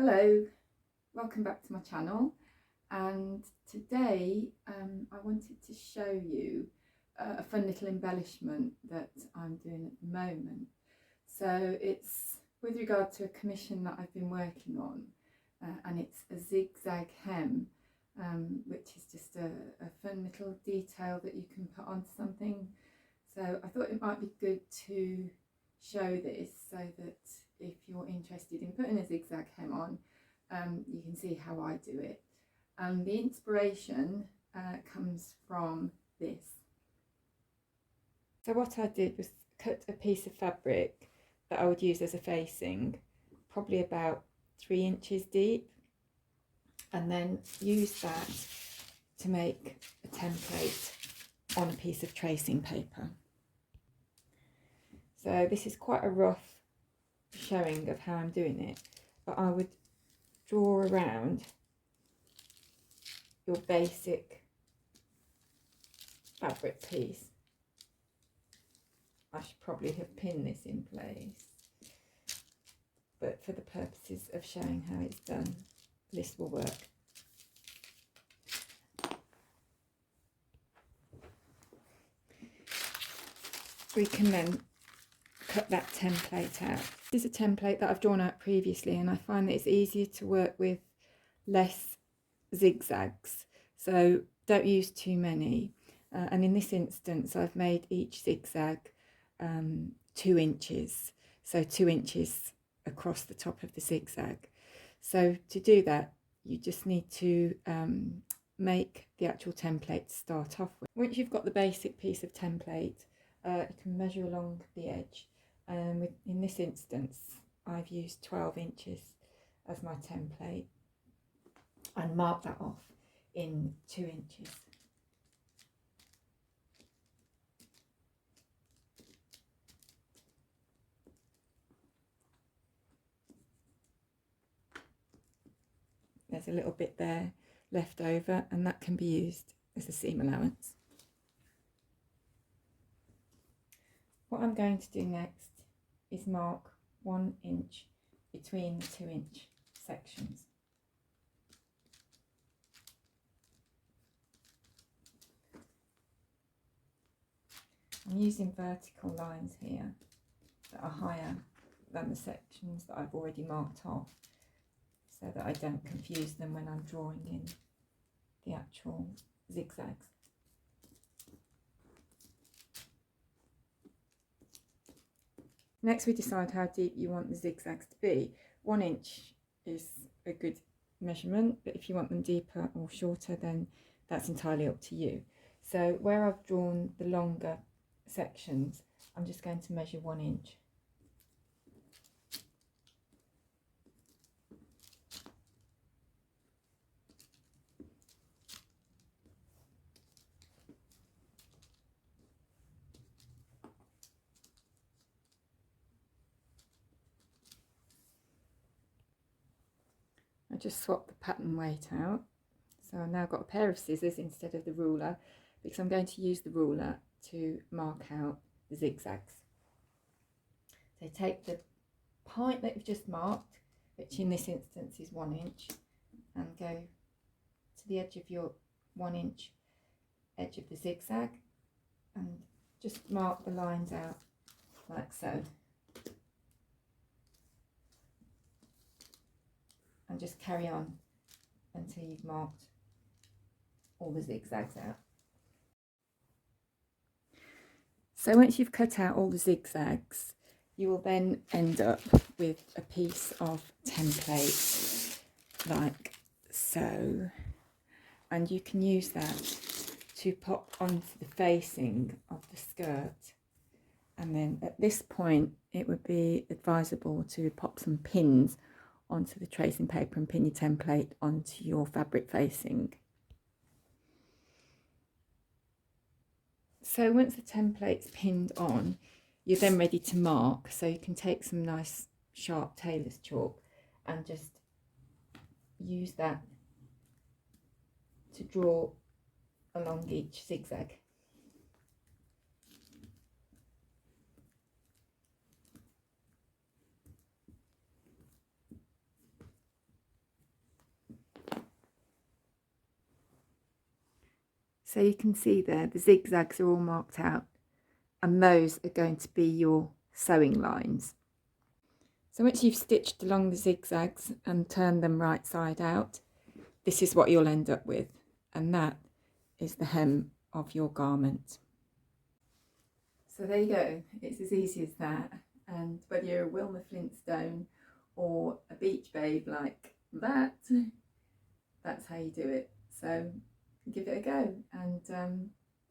Hello, welcome back to my channel, and today I wanted to show you a fun little embellishment that I'm doing at the moment. So it's with regard to a commission that I've been working on, and it's a zigzag hem, which is just a fun little detail that you can put onto something. So I thought it might be good to show this so that if you're interested in putting a zigzag hem on, you can see how I do it. And the inspiration comes from this. So what I did was cut a piece of fabric that I would use as a facing, probably about 3 inches deep, and then use that to make a template on a piece of tracing paper. So this is quite a rough showing of how I'm doing it, but I would draw around your basic fabric piece. I should probably have pinned this in place, but for the purposes of showing how it's done, this will work. We can then cut that template out. This is a template that I've drawn out previously, and I find that it's easier to work with less zigzags, so don't use too many. And in this instance I've made each zigzag 2 inches, so 2 inches across the top of the zigzag. So to do that, you just need to make the actual template to start off with. Once you've got the basic piece of template, you can measure along the edge, and in this instance I've used 12 inches as my template and mark that off in 2 inches. There's a little bit there left over, and that can be used as a seam allowance. What I'm going to do next is mark 1 inch between the 2 inch sections. I'm using vertical lines here that are higher than the sections that I've already marked off, so that I don't confuse them when I'm drawing in the actual zigzags. Next we decide how deep you want the zigzags to be. 1 inch is a good measurement, but if you want them deeper or shorter, then that's entirely up to you. So where I've drawn the longer sections, I'm just going to measure 1 inch. I just swapped the pattern weight out, so I've now got a pair of scissors instead of the ruler, because I'm going to use the ruler to mark out the zigzags. So take the point that you've just marked, which in this instance is 1 inch, and go to the edge of your 1 inch edge of the zigzag and just mark the lines out like so. And just carry on until you've marked all the zigzags out. So once you've cut out all the zigzags, you will then end up with a piece of template like so, and you can use that to pop onto the facing of the skirt. And then at this point it would be advisable to pop some pins onto the tracing paper and pin your template onto your fabric facing. So once the template's pinned on, you're then ready to mark, so you can take some nice sharp tailor's chalk and just use that to draw along each zigzag. So you can see there the zigzags are all marked out, and those are going to be your sewing lines. So once you've stitched along the zigzags and turned them right side out, this is what you'll end up with, and that is the hem of your garment. So there you go, it's as easy as that, and whether you're a Wilma Flintstone or a beach babe like that, that's how you do it. So give it a go, and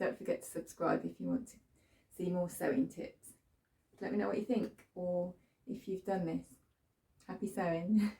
don't forget to subscribe if you want to see more sewing tips. Let me know what you think, or if you've done this. Happy sewing!